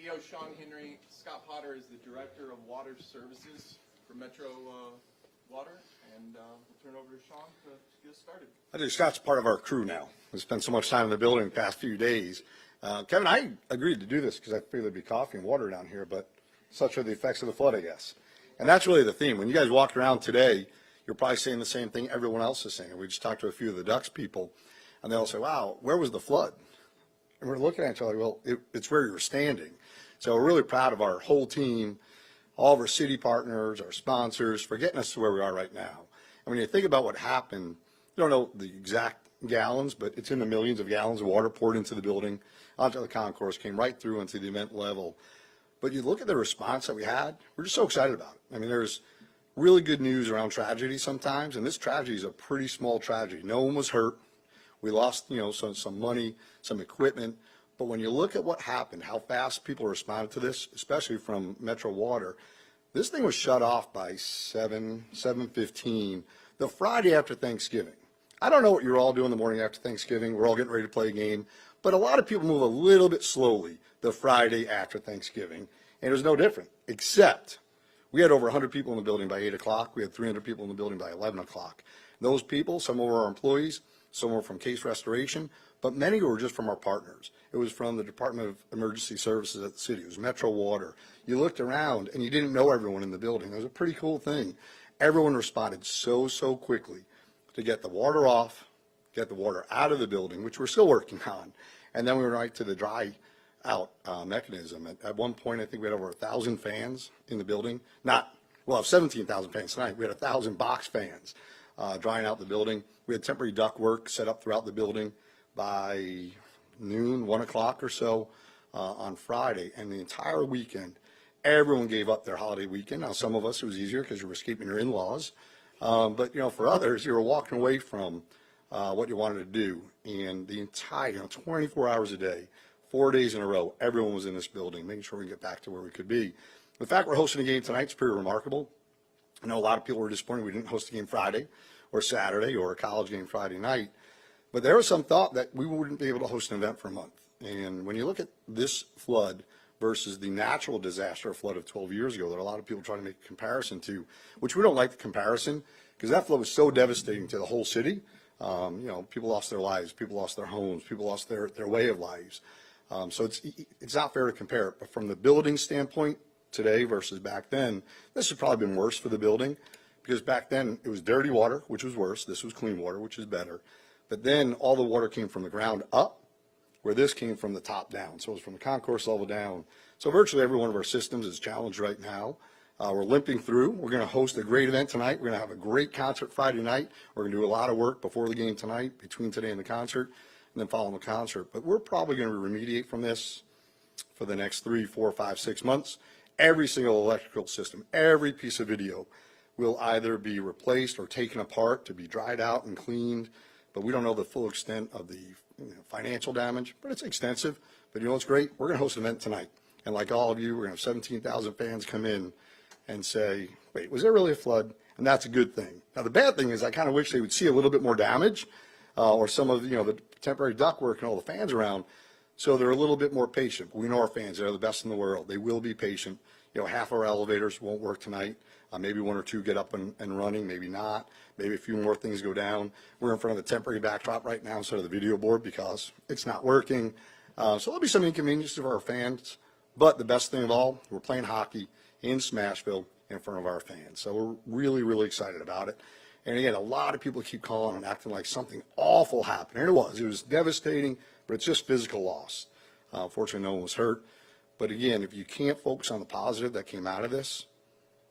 CEO Sean Henry. Scott Potter is the Director of Water Services for Metro Water, and we'll turn it over to Sean to get us started. I think Scott's part of our crew now. We spent so much time in the building the past few days. Kevin, I agreed to do this because I figured there'd be coffee and water down here, but such are the effects of the flood, I guess. And that's really the theme. When you guys walked around today, you're probably saying the same thing everyone else is saying. We just talked to a few of the Ducks people, and they all say, wow, where was the flood? And we're looking at each other, well, it's where you were standing. So we're really proud of our whole team, all of our city partners, our sponsors, for getting us to where we are right now. And when you think about what happened, you don't know the exact gallons, but it's in the millions of gallons of water poured into the building, onto the concourse, came right through into the event level. But you look at the response that we had, we're just so excited about it. I mean, there's really good news around tragedy sometimes, and this tragedy is a pretty small tragedy. No one was hurt. We lost, some money, some equipment. But when you look at what happened, how fast people responded to this, especially from Metro Water, this thing was shut off by 7:15, the Friday after Thanksgiving. I don't know what you're all doing the morning after Thanksgiving. We're all getting ready to play a game. But a lot of people move a little bit slowly the Friday after Thanksgiving. And it was no different, except we had over 100 people in the building by 8 o'clock. We had 300 people in the building by 11 o'clock. Those people, some of our employees, some were from Case Restoration, but many were just from our partners. It was from the Department of Emergency Services at the city. It was Metro Water. You looked around and you didn't know everyone in the building. It was a pretty cool thing. Everyone responded so quickly to get the water off, get the water out of the building, which we're still working on. And then we went right to the dry out mechanism. At one point, I think we had over 1,000 fans in the building. We'll have 17,000 fans tonight. We had 1,000 box fans drying out the building. We had temporary ductwork set up throughout the building by noon, 1 o'clock or so on Friday. And the entire weekend, everyone gave up their holiday weekend. Now, some of us, it was easier because you were escaping your in-laws. But, for others, you were walking away from what you wanted to do. And the entire, 24 hours a day, 4 days in a row, everyone was in this building, making sure we get back to where we could be. The fact we're hosting a game tonight is pretty remarkable. I know a lot of people were disappointed we didn't host a game Friday or Saturday or a college game Friday night. But there was some thought that we wouldn't be able to host an event for a month. And when you look at this flood versus the natural disaster flood of 12 years ago that a lot of people try to make a comparison to, which we don't like the comparison because that flood was so devastating to the whole city. People lost their lives, people lost their homes, people lost their way of lives. So it's not fair to compare it. But from the building standpoint, today versus back then, this has probably been worse for the building because back then it was dirty water, which was worse. This was clean water, which is better. But then all the water came from the ground up, where this came from the top down. So it was from the concourse level down. So virtually every one of our systems is challenged right now. We're limping through. We're going to host a great event tonight. We're going to have a great concert Friday night. We're going to do a lot of work before the game tonight, between today and the concert, and then following the concert. But we're probably going to remediate from this for the next 3, 4, 5, 6 months. Every single electrical system, every piece of video will either be replaced or taken apart to be dried out and cleaned. But we don't know the full extent of the financial damage, but it's extensive. But you know what's great? We're going to host an event tonight. And like all of you, we're going to have 17,000 fans come in and say, wait, was there really a flood? And that's a good thing. Now, the bad thing is I kind of wish they would see a little bit more damage or some of the temporary ductwork and all the fans around. So they're a little bit more patient. We know our fans, they're the best in the world. They will be patient. Half our elevators won't work tonight. Maybe 1 or 2 get up and running, maybe not. Maybe a few more things go down. We're in front of the temporary backdrop right now instead of the video board because it's not working. So there'll be some inconvenience for our fans. But the best thing of all, we're playing hockey in Smashville in front of our fans. So we're really, really excited about it. And again, a lot of people keep calling and acting like something awful happened. And it was devastating, but it's just physical loss. Fortunately, no one was hurt. But again, if you can't focus on the positive that came out of this,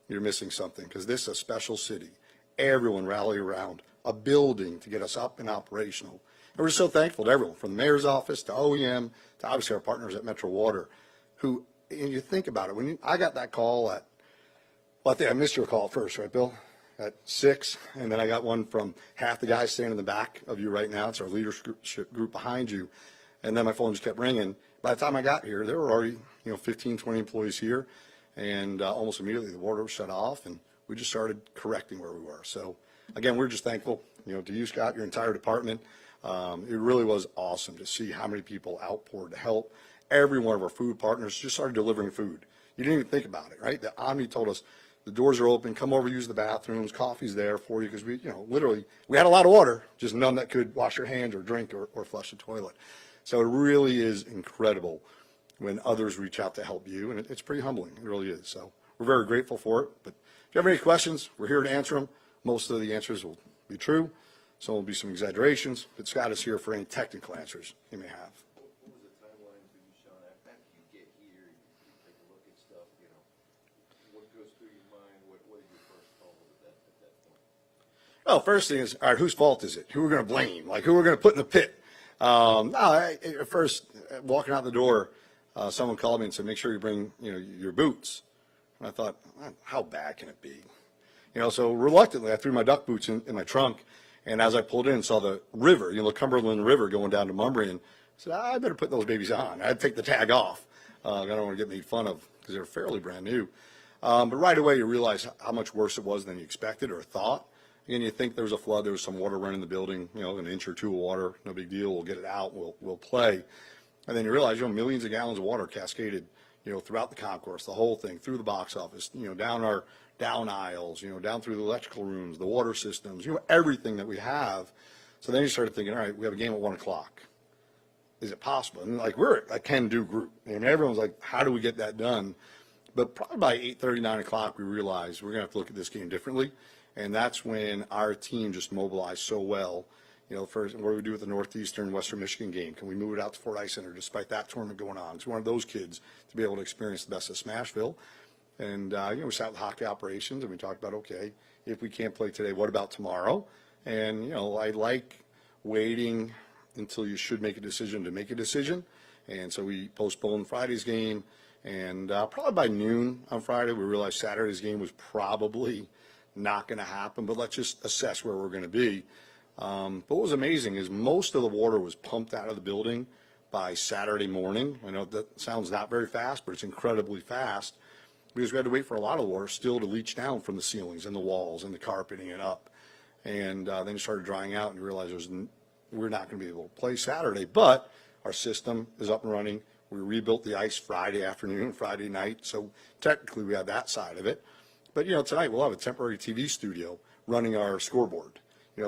you're missing something because this is a special city. Everyone rallied around a building to get us up and operational. And we're so thankful to everyone, from the mayor's office to OEM to obviously our partners at Metro Water, who, and you think about it, I got that call I think I missed your call first, right, Bill? At 6, and then I got one from half the guys standing in the back of you right now. It's our leadership group behind you. And then my phone just kept ringing. By the time I got here, there were already 15, 20 employees here, and almost immediately the water was shut off, and we just started correcting where we were. So again, we're just thankful, to you, Scott, your entire department. It really was awesome to see how many people outpoured to help every one of our food partners just started delivering food. You didn't even think about it, right? The Omni told us the doors are open, come over, use the bathrooms, coffee's there for you, because we, literally, we had a lot of water, just none that could wash your hands or drink or flush the toilet. So it really is incredible when others reach out to help you, and it's pretty humbling. It really is. So we're very grateful for it. But if you have any questions, we're here to answer them. Most of the answers will be true. Some will be some exaggerations, but Scott is here for any technical answers you may have. What was the timeline for you, Sean? After you get here, you take a look at stuff, what goes through your mind? What are your first thoughts at that point? Well, first thing is, all right, whose fault is it? Who we're going to blame? Like, who we're going to put in the pit? At first, walking out the door, someone called me and said, make sure you bring, your boots. And I thought, how bad can it be? So reluctantly, I threw my duck boots in my trunk. And as I pulled in, saw the river, the Cumberland River going down to Mumbrian. I said, I better put those babies on. I'd take the tag off. I don't want to get made fun of because they're fairly brand new. But right away, you realize how much worse it was than you expected or thought. Again, you think there was a flood, there was some water running in the building, an inch or two of water, no big deal. We'll get it out. We'll play. And then you realize, millions of gallons of water cascaded, throughout the concourse, the whole thing, through the box office, down aisles, down through the electrical rooms, the water systems, everything that we have. So then you started thinking, all right, we have a game at 1 o'clock. Is it possible? And we're a can-do group, and everyone's like, how do we get that done? But probably by 8:30, 9 o'clock, we realized we're going to have to look at this game differently. And that's when our team just mobilized so well. First, what do we do with the Northeastern Western Michigan game? Can we move it out to Fort Ice Center despite that tournament going on? It's one of those kids to be able to experience the best of Smashville. And, we sat with hockey operations and we talked about, okay, if we can't play today, what about tomorrow? And, I like waiting until you should make a decision to make a decision. And so we postponed Friday's game. And probably by noon on Friday, we realized Saturday's game was probably not going to happen, but let's just assess where we're going to be. But what was amazing is most of the water was pumped out of the building by Saturday morning. I know that sounds not very fast, but it's incredibly fast because we had to wait for a lot of water still to leach down from the ceilings and the walls and the carpeting and up. And then it started drying out and you realize we're not going to be able to play Saturday, but our system is up and running. We rebuilt the ice Friday afternoon, Friday night, so technically we have that side of it. But, tonight we'll have a temporary TV studio running our scoreboard.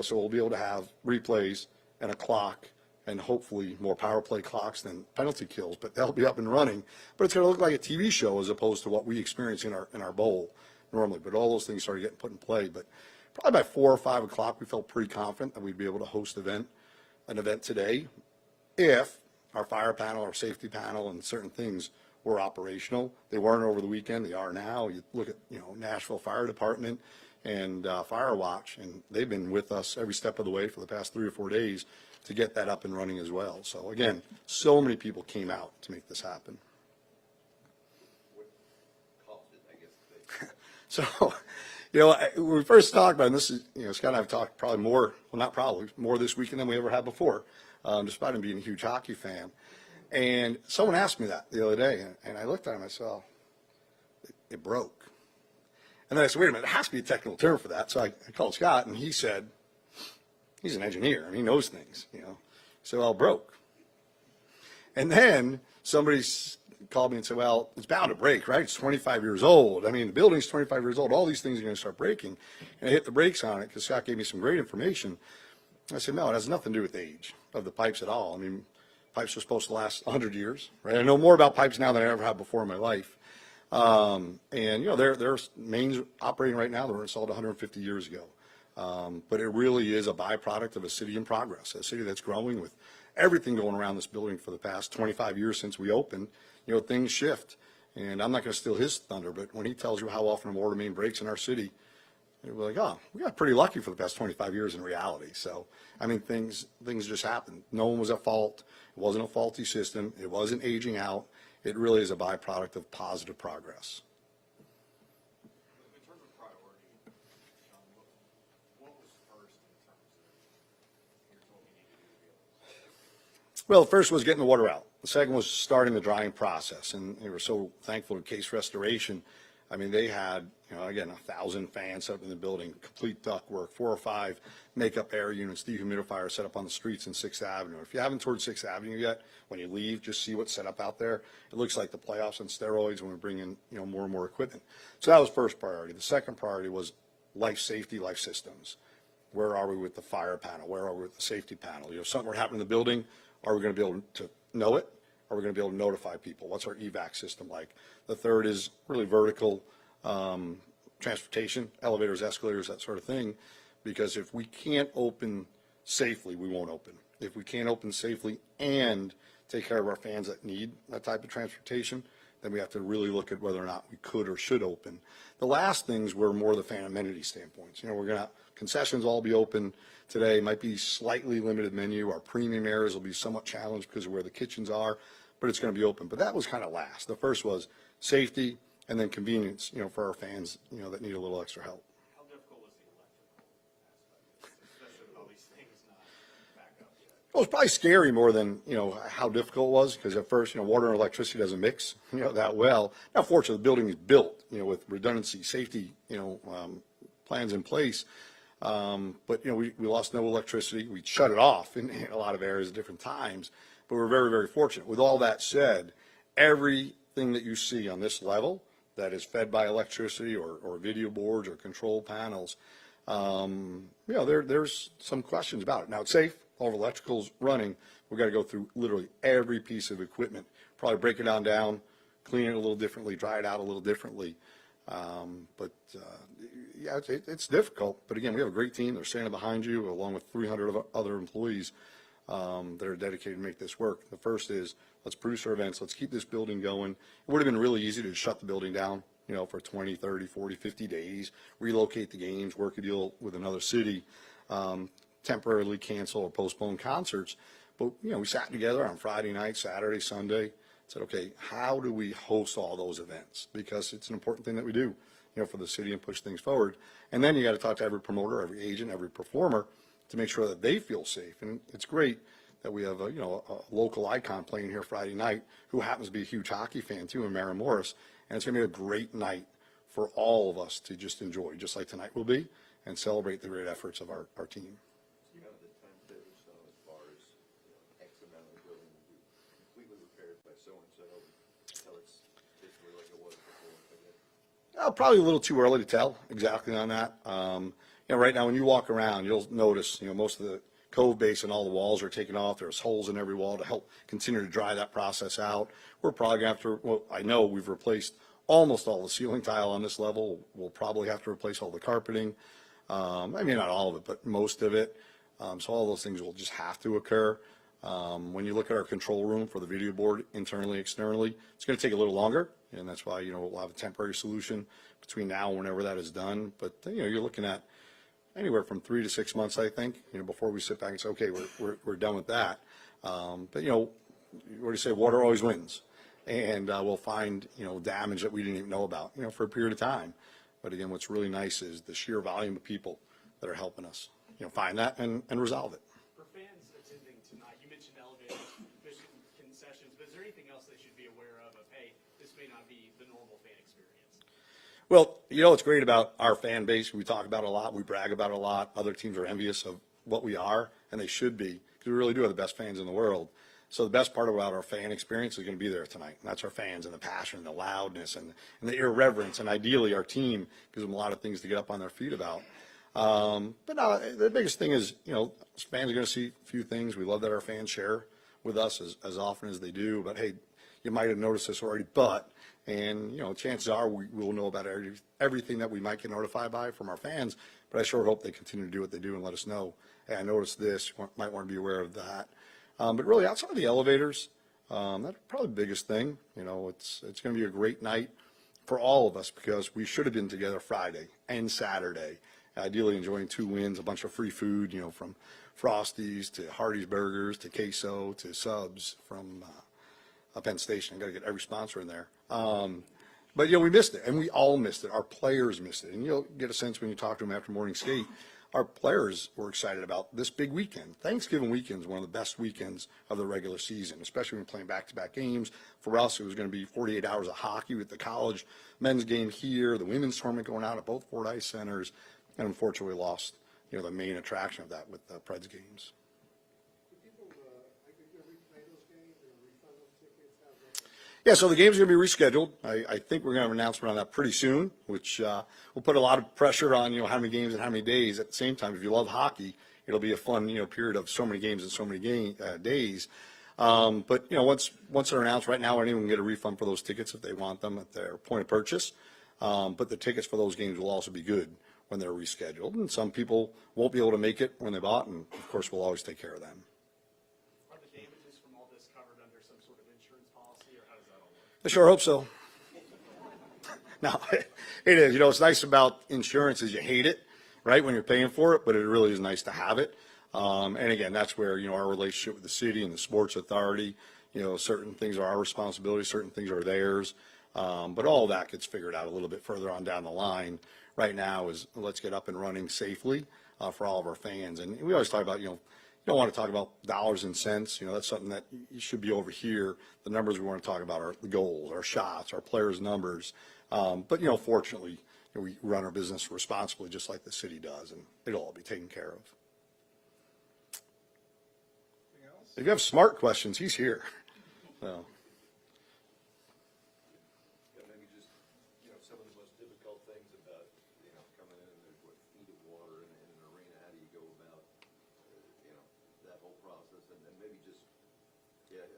So we'll be able to have replays and a clock and hopefully more power play clocks than penalty kills, but they'll be up and running. But it's going to look like a TV show as opposed to what we experience in our bowl normally. But all those things started getting put in play. But probably by 4 or 5 o'clock, we felt pretty confident that we'd be able to host an event today if our fire panel, our safety panel, and certain things were operational. They weren't over the weekend. They are now. You look at, Nashville Fire Department and Fire Watch, and they've been with us every step of the way for the past 3 or 4 days to get that up and running as well. So again, so many people came out to make this happen. What caused it, I guess? So, when we first talked about it, and this is, Scott and I have talked probably more, well, not probably, more this weekend than we ever had before, despite him being a huge hockey fan. And someone asked me that the other day, and I looked at him and I said, oh, it broke. And then I said, wait a minute, there has to be a technical term for that. So I called Scott, and he said, he's an engineer, and he knows things, So, well, it broke. And then somebody called me and said, well, it's bound to break, right? It's 25 years old. I mean, the building's 25 years old. All these things are going to start breaking. And I hit the brakes on it because Scott gave me some great information. I said, no, it has nothing to do with the age of the pipes at all. I mean, pipes are supposed to last 100 years, right? I know more about pipes now than I ever have before in my life. And, there are mains operating right now that were installed 150 years ago. But it really is a byproduct of a city in progress, a city that's growing with everything going around this building for the past 25 years since we opened. Things shift. And I'm not going to steal his thunder, but when he tells you how often a water main breaks in our city, we're like, oh, we got pretty lucky for the past 25 years in reality. So, I mean, things just happened. No one was at fault. It wasn't a faulty system. It wasn't aging out. It really is a byproduct of positive progress. In terms of priority, what was first in terms of here's what we need to do to be able to? Well, the first was getting the water out. The second was starting the drying process. And we were so thankful to Case Restoration I mean, they had, again, 1,000 fans set up in the building, complete ductwork, 4 or 5 makeup air units, dehumidifiers set up on the streets in 6th Avenue. If you haven't toured 6th Avenue yet, when you leave, just see what's set up out there. It looks like the playoffs on steroids when we bring in, more and more equipment. So that was first priority. The second priority was life safety, life systems. Where are we with the fire panel? Where are we with the safety panel? Something were happening in the building, are we going to be able to know it? Are we going to be able to notify people? What's our evac system like? The third is really vertical transportation, elevators, escalators, that sort of thing. Because if we can't open safely, we won't open. If we can't open safely and take care of our fans that need that type of transportation, then we have to really look at whether or not we could or should open. The last things were more the fan amenity standpoints. We're going to, concessions all be open today, might be slightly limited menu. Our premium areas will be somewhat challenged because of where the kitchens are, but it's going to be open. But that was kind of last. The first was safety and then convenience, for our fans, that need a little extra help. How difficult was the electrical aspect, especially with all these things not back up yet? It was probably scary more than, how difficult it was, because at first, water and electricity doesn't mix, that well. Now, fortunately, the building is built, with redundancy, safety, plans in place. But, we lost no electricity. We shut it off in a lot of areas at different times, but we're very, very fortunate. With all that said, everything that you see on this level that is fed by electricity or video boards or control panels, there's some questions about it. Now, it's safe. All of electrical's running. We've got to go through literally every piece of equipment, probably break it down, clean it a little differently, dry it out a little differently. Yeah, it's difficult. But again, we have a great team. They're standing behind you, along with 300 other employees that are dedicated to make this work. The first is, let's produce our events. Let's keep this building going. It would have been really easy to shut the building down, for 20, 30, 40, 50 days, relocate the games, work a deal with another city, temporarily cancel or postpone concerts. But, we sat together on Friday night, Saturday, Sunday, said, okay, how do we host all those events? Because it's an important thing that we do, for the city and push things forward. And then you got to talk to every promoter, every agent, every performer to make sure that they feel safe. And it's great that we have a local icon playing here Friday night who happens to be a huge hockey fan too, in Maren Morris. And it's going to be a great night for all of us to just enjoy, just like tonight will be, and celebrate the great efforts of our team. You have the timetable, so as far as, X amount of the building will be completely repaired by so-and-so, until it's basically like it was before, I guess. Probably a little too early to tell exactly on that. Right now when you walk around, you'll notice, most of the cove base and all the walls are taken off. There's holes in every wall to help continue to dry that process out. We're probably going to have to, I know we've replaced almost all the ceiling tile on this level. We'll probably have to replace all the carpeting. Not all of it, but most of it. So all those things will just have to occur. When you look at our control room for the video board, internally, externally, it's going to take a little longer, and that's why, we'll have a temporary solution between now and whenever that is done. But, you're looking at anywhere from 3 to 6 months, I think, before we sit back and say, okay, we're done with that. What do you say? Water always wins. And we'll find, damage that we didn't even know about, for a period of time. But again, what's really nice is the sheer volume of people that are helping us, find that and resolve it. For fans attending tonight, you mentioned elevators, mission concessions, but is there anything else they should be aware of, hey, this may not be the normal fan experience? Well, what's great about our fan base, we talk about it a lot, we brag about it a lot. Other teams are envious of what we are, and they should be, because we really do have the best fans in the world. So the best part about our fan experience is going to be there tonight. And that's our fans and the passion and the loudness and the irreverence. And ideally, our team gives them a lot of things to get up on their feet about. But no, the biggest thing is, fans are going to see a few things. We love that our fans share with us as often as they do. But, hey, you might have noticed this already. And chances are we will know about everything that we might get notified by from our fans. But I sure hope they continue to do what they do and let us know, hey, I noticed this, might want to be aware of that. But really, outside of the elevators, that's probably the biggest thing. It's going to be a great night for all of us because we should have been together Friday and Saturday, ideally enjoying 2 wins, a bunch of free food, from Frosties to Hardee's Burgers to queso to subs from Penn Station. I got to get every sponsor in there. But we missed it, and we all missed it. Our players missed it, and you'll get a sense when you talk to them after morning skate. our players were excited about this big weekend. Thanksgiving weekend is one of the best weekends of the regular season, especially when playing back-to-back games. For us, it was going to be 48 hours of hockey with the college men's game here, the women's tournament going out at both Fordyce centers, and unfortunately we lost, the main attraction of that with the Preds games. Yeah, so the game's going to be rescheduled. I think we're going to have an announcement on that pretty soon, which will put a lot of pressure on, how many games and how many days. At the same time, if you love hockey, it'll be a fun, period of so many games and so many days. But, once they're announced, right now anyone can get a refund for those tickets if they want them at their point of purchase. But the tickets for those games will also be good when they're rescheduled. And some people won't be able to make it when they bought, and, of course, we'll always take care of them. Are the damages from all this covered under some sort of insurance policy, or how does that all work? I sure hope so. No, it is. It's nice about insurance is you hate it, right, when you're paying for it, but it really is nice to have it. And again, that's where, our relationship with the city and the sports authority, certain things are our responsibility, certain things are theirs. But all of that gets figured out a little bit further on down the line. Right now is let's get up and running safely for all of our fans. And we always talk about, you don't want to talk about dollars and cents. That's something that you should be over here. The numbers we want to talk about are the goals, our shots, our players' numbers. But, fortunately, we run our business responsibly just like the city does, and it'll all be taken care of. Anything else? If you have smart questions, he's here. So. Yeah, maybe just, some of the most difficult things about, coming in and there's feet of water in an arena. How do you go about, that whole process? And then maybe just, as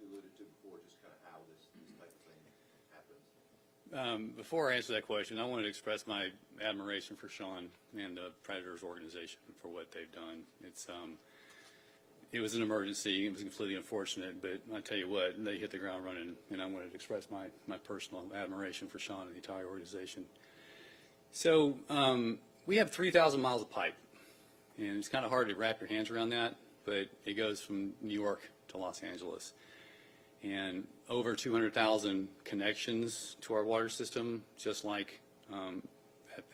you alluded to before, just kind of how this type of thing happens. Before I answer that question, I wanted to express my admiration for Sean and the Predators organization for what they've done. It was an emergency. It was completely unfortunate, but I tell you what, they hit the ground running, and I wanted to express my personal admiration for Sean and the entire organization. So we have 3,000 miles of pipe, and it's kind of hard to wrap your hands around that, but it goes from New York to Los Angeles. And over 200,000 connections to our water system, just like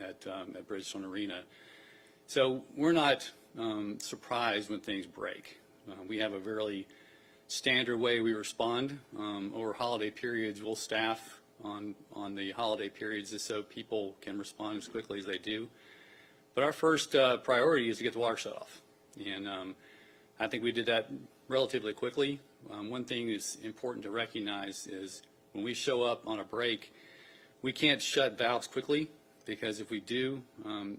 at Bridgestone Arena. So we're not surprised when things break. We have a very standard way we respond. Over holiday periods, we'll staff on the holiday periods just so people can respond as quickly as they do. But our first priority is to get the water shut off. And I think we did that relatively quickly. One thing that's important to recognize is when we show up on a break, we can't shut valves quickly, because if we do,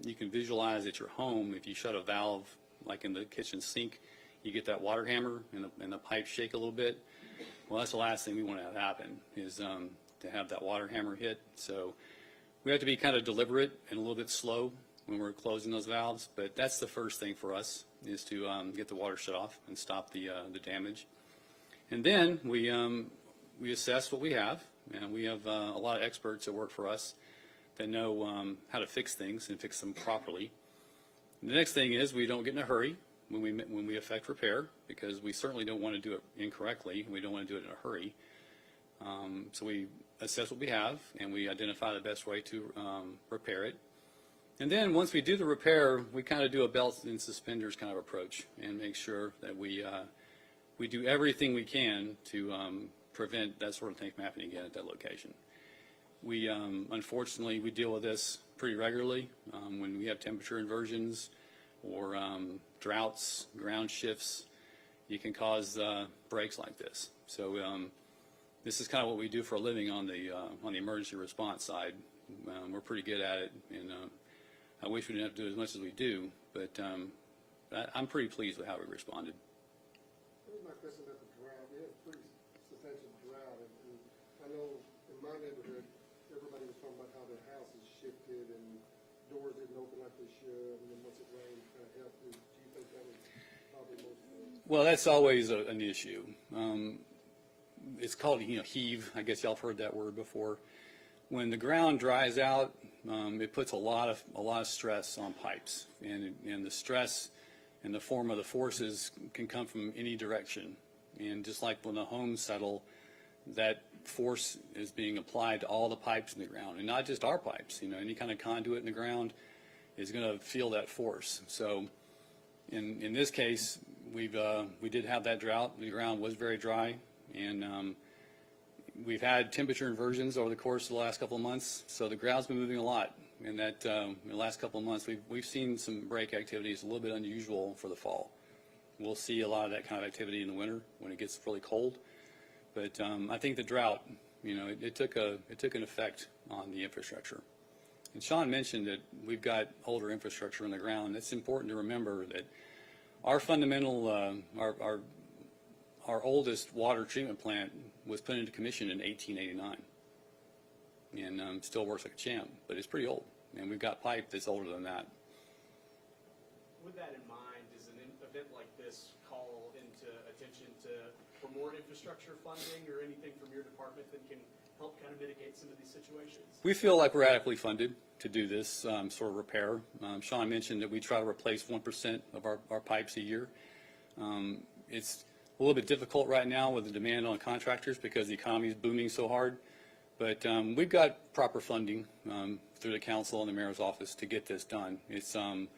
you can visualize at your home, if you shut a valve like in the kitchen sink, you get that water hammer and the pipe shake a little bit. Well, that's the last thing we want to have happen, is to have that water hammer hit. So we have to be kind of deliberate and a little bit slow when we're closing those valves, but that's the first thing for us, is to get the water shut off and stop the damage. And then we assess what we have, and we have a lot of experts that work for us that know how to fix things and fix them properly. And the next thing is we don't get in a hurry when we effect repair, because we certainly don't want to do it incorrectly. We don't want to do it in a hurry. So we assess what we have, and we identify the best way to repair it. And then once we do the repair, we kind of do a belt and suspenders kind of approach and make sure that we do everything we can to prevent that sort of thing from happening again at that location. We unfortunately, we deal with this pretty regularly when we have temperature inversions or droughts, ground shifts. You can cause breaks like this. So this is kind of what we do for a living on the emergency response side. We're pretty good at it, and I wish we didn't have to do as much as we do, but I'm pretty pleased with how we responded. Here's my question about the drought. We had a pretty substantial drought, and I know in my neighborhood, everybody was talking about how their houses shifted and doors didn't open like they should, and then once it rained, it kind of helped. Do you think that was probably most? Well, that's always an issue. It's called, heave. I guess y'all have heard that word before. When the ground dries out, it puts a lot of stress on pipes, and the stress in the form of the forces can come from any direction. And just like when the homes settle, that force is being applied to all the pipes in the ground, and not just our pipes. Any kind of conduit in the ground, is going to feel that force. So in this case, we did have that drought. The ground was very dry, and we've had temperature inversions over the course of the last couple of months. So the ground's been moving a lot. And that in the last couple of months, we've seen some break activities a little bit unusual for the fall. We'll see a lot of that kind of activity in the winter when it gets really cold. But I think the drought, it took an effect on the infrastructure. And Sean mentioned that we've got older infrastructure in the ground. It's important to remember that our fundamental, our oldest water treatment plant was put into commission in 1889. And still works like a champ, but it's pretty old. And we've got pipe that's older than that. With that in mind, does an event like this call into attention for more infrastructure funding or anything from your department that can help kind of mitigate some of these situations? We feel like we're adequately funded to do this sort of repair. Sean mentioned that we try to replace 1% of our pipes a year. It's a little bit difficult right now with the demand on contractors because the economy is booming so hard. But we've got proper funding through the council and the mayor's office to get this done. It's in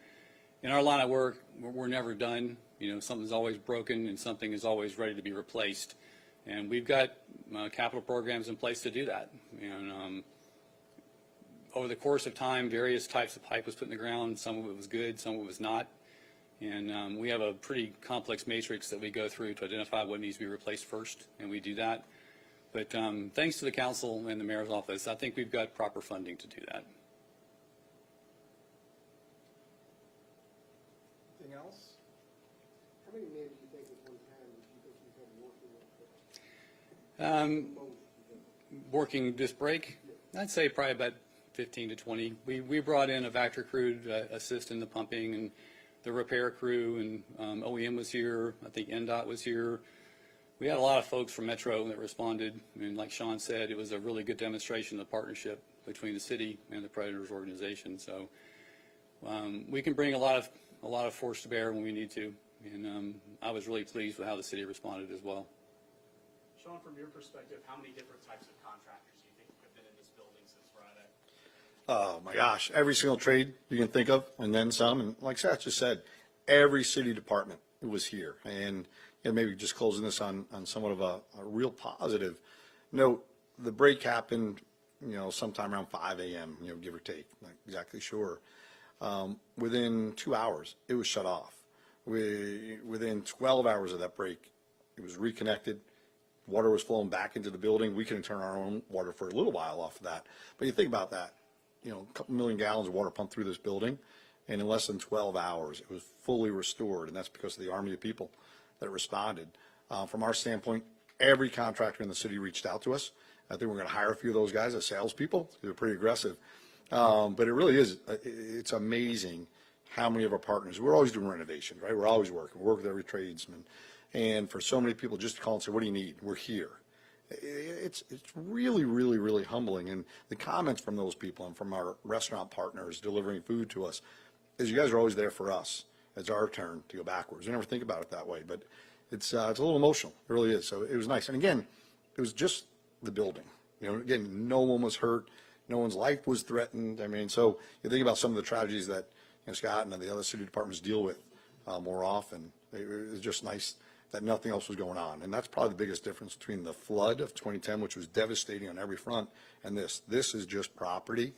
our line of work, we're never done. Something's always broken and something is always ready to be replaced. And we've got capital programs in place to do that. And over the course of time, various types of pipe was put in the ground. Some of it was good, some of it was not. And we have a pretty complex matrix that we go through to identify what needs to be replaced first, and we do that. But thanks to the council and the mayor's office, I think we've got proper funding to do that. Anything else? How many men do you think at one time do you think you had working on Working this break, I'd say probably about 15 to 20. We brought in a Vector crew to assist in the pumping and the repair crew, and OEM was here. I think NDOT was here. We had a lot of folks from Metro that responded, and like Sean said, it was a really good demonstration of the partnership between the city and the Predators organization. So we can bring a lot of force to bear when we need to, and I was really pleased with how the city responded as well. Sean, from your perspective, how many different types of contractors do you think have been in this building since Friday? Oh my gosh, every single trade you can think of, and then some. And like Seth just said, every city department was here. And maybe just closing this on somewhat of a real positive note, the break happened, sometime around 5 a.m., give or take, not exactly sure. Within 2 hours, it was shut off. Within 12 hours of that break, it was reconnected. Water was flowing back into the building. We couldn't turn our own water for a little while off of that. But you think about that, a couple million gallons of water pumped through this building, and in less than 12 hours, it was fully restored, and that's because of the army of people that responded. From our standpoint, every contractor in the city reached out to us. I think we're going to hire a few of those guys as salespeople. They're pretty aggressive. But it really is, it's amazing how many of our partners, we're always doing renovations, right? We're always working. We work with every tradesman. And for so many people just to call and say, what do you need? We're here. It's really, really, really humbling. And the comments from those people and from our restaurant partners delivering food to us is you guys are always there for us. It's our turn to go backwards. We never think about it that way, but it's a little emotional. It really is. So it was nice. And again, it was just the building. Again, no one was hurt. No one's life was threatened. I mean, so you think about some of the tragedies that Scott and the other city departments deal with more often. It was just nice that nothing else was going on. And that's probably the biggest difference between the flood of 2010, which was devastating on every front, and this. This is just property,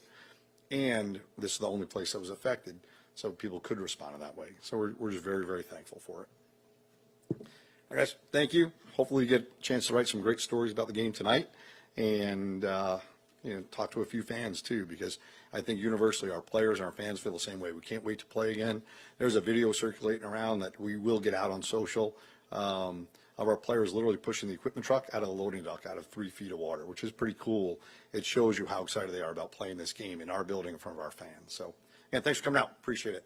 and this is the only place that was affected, so people could respond in that way. So we're just very, very thankful for it. All right, guys, thank you. Hopefully you get a chance to write some great stories about the game tonight, and talk to a few fans too, because I think universally our players and our fans feel the same way. We can't wait to play again. There's a video circulating around that we will get out on social of our players literally pushing the equipment truck out of the loading dock out of 3 feet of water, which is pretty cool. It shows you how excited they are about playing this game in our building in front of our fans. So, thanks for coming out. Appreciate it.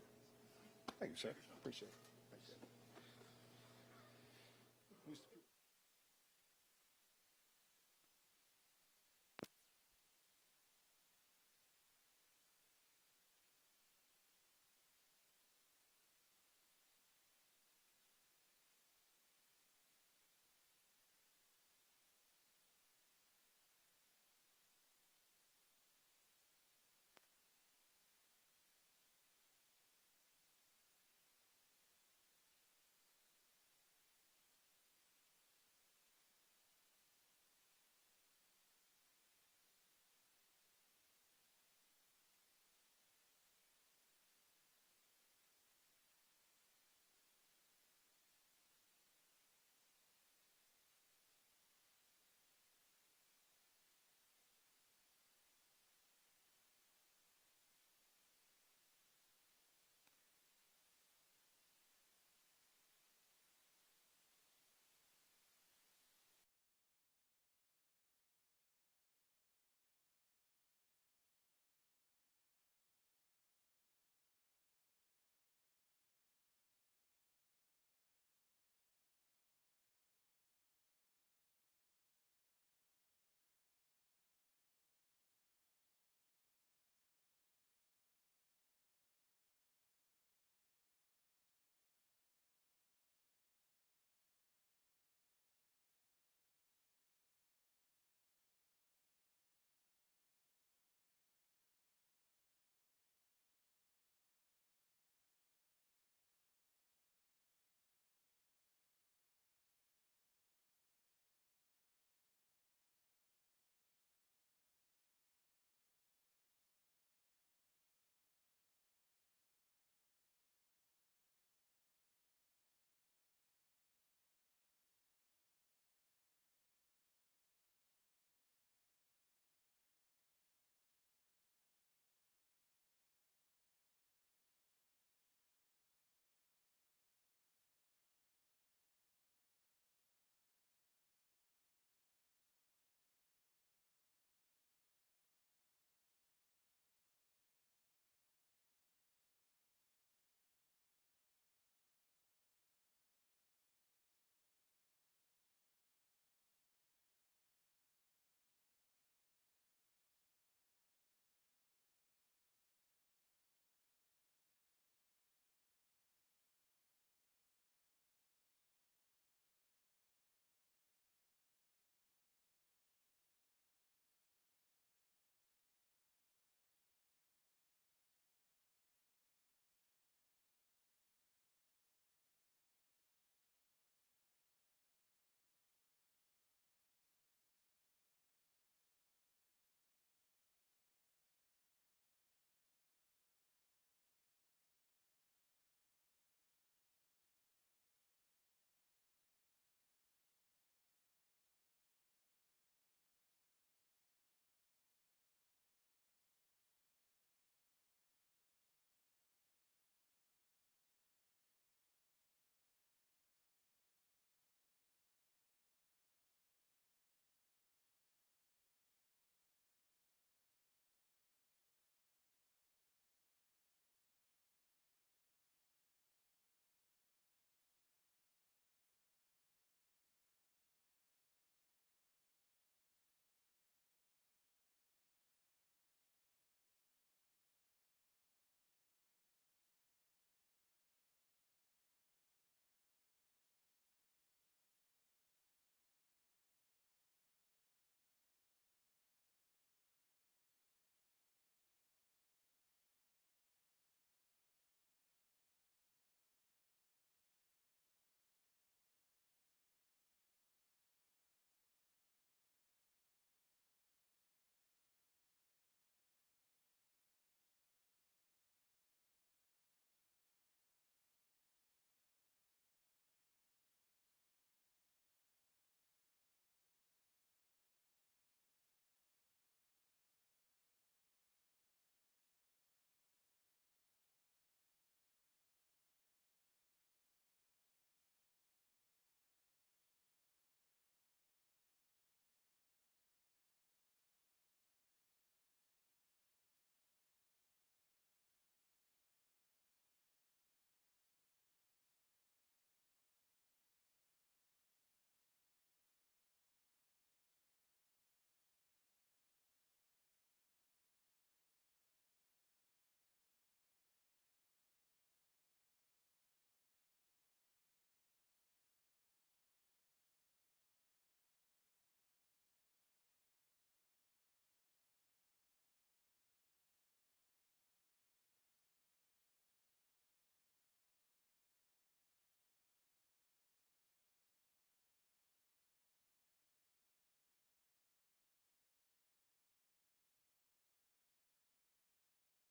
Thank you, sir. Appreciate it.